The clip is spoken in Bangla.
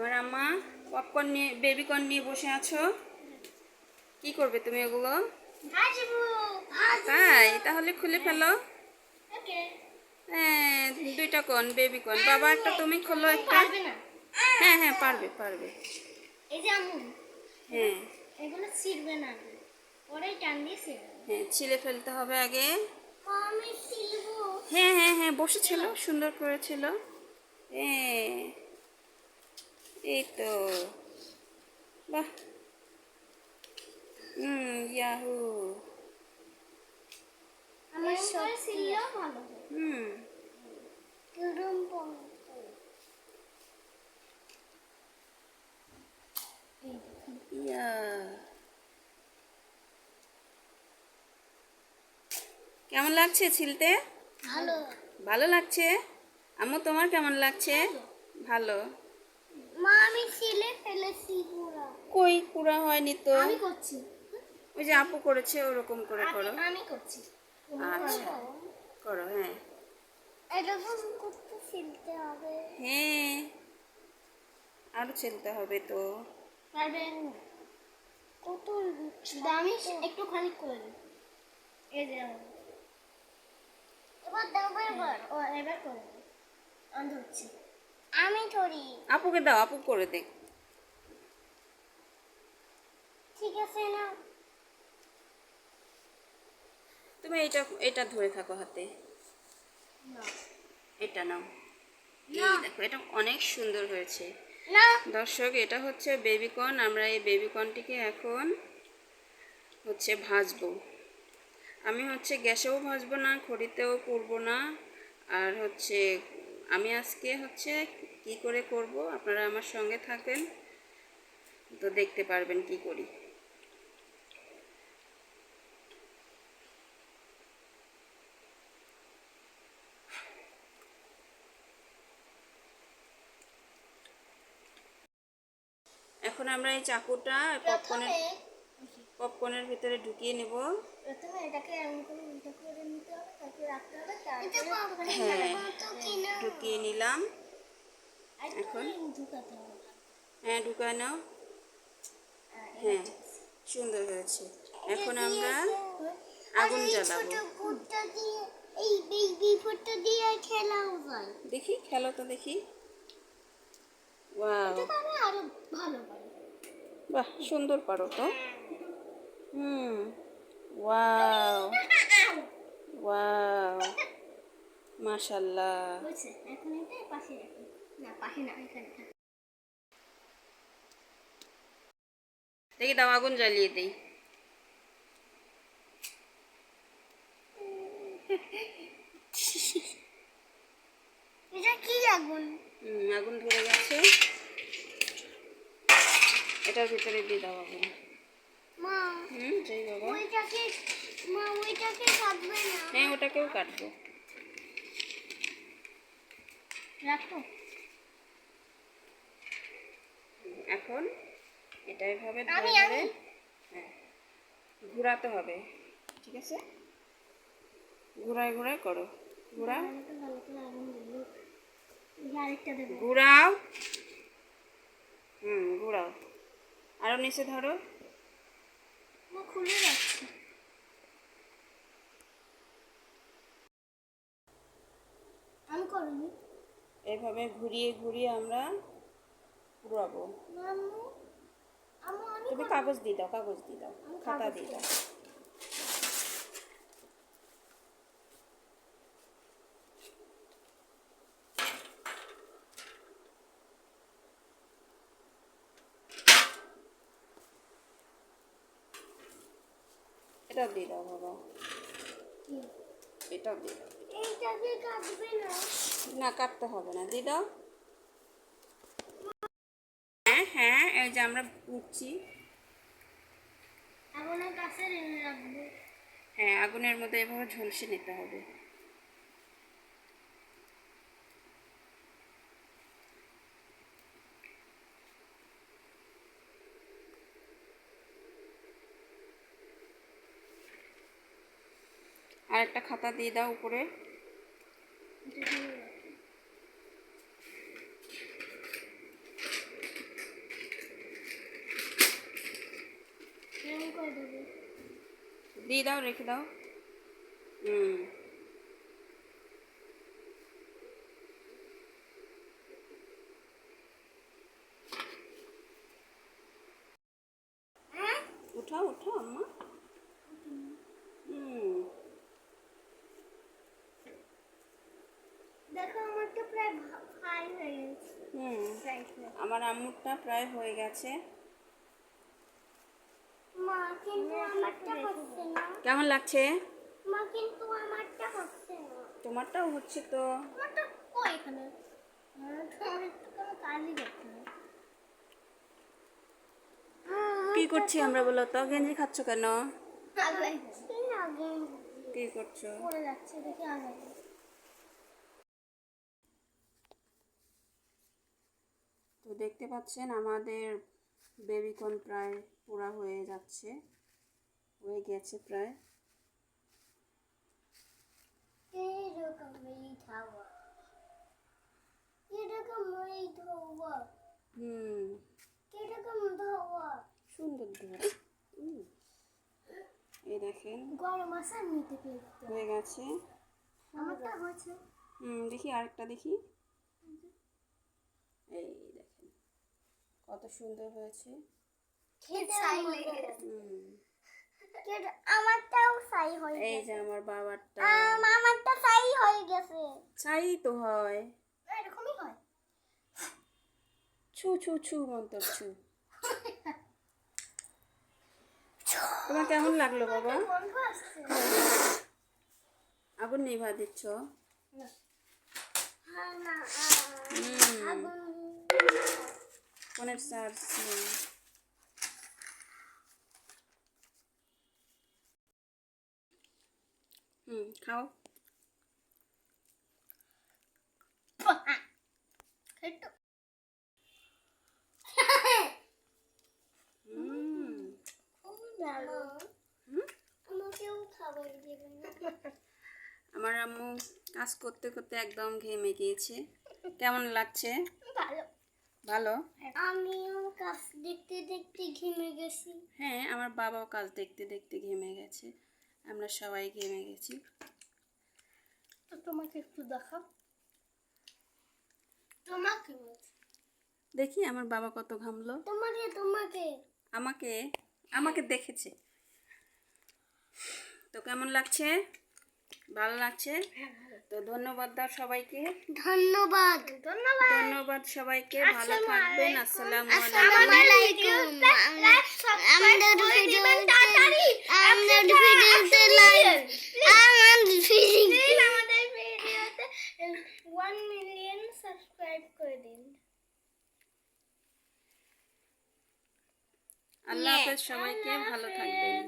আমার আম্মা পপকর্ন নিয়ে বেবি কর্ন নিয়ে বসে আছো। কি করবে তুমি এগুলো? তাই তাহলে খুলে ফেলো। হ্যাঁ, দুইটা কর্ন, বেবি কর্ন। বাবা একটা তুমি খোলো একটা। হ্যাঁ হ্যাঁ, পারবে পারবে। হ্যাঁ এগুলো ছিড়বে না, পরেই টান দিয়ে ছিড়বে। হ্যাঁ, ছিলে ফেলতে হবে আগে। আমি ছিলবো। হ্যাঁ হ্যাঁ হ্যাঁ, বসেছিল, সুন্দর করেছিল। হ্যাঁ, এই তো, বাহ। ইয়াহু। আমার সব ছিললেও ভালো হয়। গরম পানি। ইয়া, কেমন লাগছে ছিলতে? ভালো। ভালো লাগছে। আম্মু তোমার কেমন লাগছে? ভালো। মা আমি ছিলে ফেলেছি পুরো। কই পুরা হয়নি তো। আমি করছি। ওই যে আপু করেছে ওরকম করে করো। আমি করছি। আচ্ছা, করো। হ্যাঁ এরকম করতে ছিলতে হবে। হ্যাঁ, আরো ছিলতে হবে তো। পারবেন কত দামি, একটু খানিক করে দিন। এই যে এবার দাও, এবার ও এবার করে দিন। আমি ধরছি, আমি ধরি। আপুকে দাও, আপু করে দেখ। ঠিক আছে না? তুমি এটা এটা ধরে থাকো হাতে। না এটা নাও। এই দেখো, এটা অনেক সুন্দর হয়েছে। না। দর্শক, এটা হচ্ছে বেবিকর্ন। আমরা এই বেবিকর্নটিকে এখন হচ্ছে ভাজবো। আমি হচ্ছে গ্যাসেও ভাজবো না, খড়িতেও করবো না। আর হচ্ছে আমি আজকে হচ্ছে কি করে করব, আপনারা আমার সঙ্গে থাকেন তো দেখতে পারবেন কি করি। এখন আমরা এই চাকুটা পপকর্নের ভিতরে ঢুকিয়ে নেব। প্রথমে এটাকে এমন করে উল্টো করে নিতে হবে, তারপর রাখতে হবে, তারপরে হ্যাঁ, ঢুকিয়ে নিলাম। এখন ঢুকাতে হবে। হ্যাঁ, ঢুকায় নাও। হ্যাঁ, সুন্দর হয়েছে। এখন আমরা আগুন জ্বালাবো। এই বেবি ফুটটা দিয়ে খেলাও যায়। দেখি, খেলো তো দেখি। ওয়াও, এটা আমি আরো ভালো পারি। বাহ, সুন্দর পারো তো। ওয়াও ওয়াও, মাশাআল্লাহ। হয়েছে, এখন এটা পাশে রাখি। না পাশে না, এখানে। দেখি দাও, আগুন জ্বালিয়ে দেই। এটা কি আগুন? আগুন ধরে গেছে। এটার ভিতরে দিয়ে দাও আগুন। মা যাই বাবা। ওইটাকে কাটবে না? হ্যাঁ, ওটাকেও কাটবো। রাখো। এখন এটা এভাবে ধরে ধরে হ্যাঁ ঘোরাতে হবে। ঠিক আছে, ঘোরায় ঘোরায় করো। ঘোরাও ঘোরাও। ঘোরাও। আরো নিচে ধরো। খুলে যাচ্ছে। আমি করিনি। এভাবে ঘুরিয়ে ঘুরিয়ে আমরা ঘোরাবো। তুমি কাগজ দিয়ে দাও, কাগজ দিয়ে দাও, খাতা দিয়ে দাও। এটাও দিয়ে দাও বাবা, এটাও দিয়ে দাও। এইটাকে কাটবে না? না, কাটতে হবে না, দিয়ে দাও। হ্যাঁ হ্যাঁ, এই যে আমরা পুড়ছি। আগুনের কাছে রাখবো। হ্যাঁ, আগুনের মধ্যে এভাবে ঝলসে নিতে হবে। আর একটা খাতা দিয়ে দাও উপরে। দিয়ে দাও, রেখে দাও। হুম, উঠাও উঠাও আম্মা। হুম, দেখো আমার তো প্রায় ফ্রাই হয়ে গেছে। আমার আম্মুরটা প্রায় হয়ে গেছে। মা কিন্তু আমারটা হচ্ছে না। কেমন লাগছে? মা কিন্তু আমারটা হচ্ছে না। তোমারটাও হচ্ছে তো। আমারটা কই এখানে? তোমার একটু কোনো কাজই করতে হবে। কি করছি আমরা বলো তো? গেঞ্জি খাচ্ছ কেন? আগে কি করছো? পড়ে যাচ্ছে দেখে আগে। তো দেখতে পাচ্ছেন আমাদের বেবিকর্ন প্রায় পুরা হয়ে যাচ্ছে, হয়ে গেছে প্রায়। এরকম মিট হওয়া, এরকম মিট হওয়া, হুম, এরকম ধোয়া। সুন্দর ধোয়া। এই দেখেন গরম আছে নিতে পেরেছি। হয়ে গেছে। আমারটা হয়েছে। দেখি আরেকটা দেখি। এই দেখেন কত সুন্দর হয়েছে। আমারটাও সাই হয়ে এই গেছে। যে আমার বাবারটা। আমারটা সাই হয়ে গেছে। চাই তো হয়। এরকমই হয়। ছু ছু ছু মন্তর ছু। তোমার কেমন লাগলো বাবা? গন্ধ আসছে। আগুন নিভা দিচ্ছ? না, আগুন। ফোনের চার্জ নেই। খাও। একটু খুব ভালো। আমাকেও খাবার দেবেন। আমার আম্মু কাজ করতে করতে একদম ঘেমে গিয়েছে। কেমন লাগছে? ভালো। ভালো? আমিও কাজ দেখতে দেখতে ঘেমে গেছি। হ্যাঁ, আমার বাবাও কাজ দেখতে দেখতে ঘেমে গেছে। আমরা সবাই ঘেমে গেছি। তো তোমাকে একটু দেখাও। তোমাকে দেখি আমার বাবা কত ঘামলো। তোমাকে আমাকে আমাকে দেখেছে। তো কেমন লাগছে? ভালো লাগছে? তো ধন্যবাদ দাও সবাইকে। ধন্যবাদ। ধন্যবাদ সবাইকে। ভালো থাকবেন। আসসালামু আলাইকুম। আমাদের ভিডিওতে আমাদের ভিডিওতে 1 মিলিয়ন সাবস্ক্রাইব করে দিন। আল্লাহ হাফেজ সবাইকে। ভালো থাকবেন।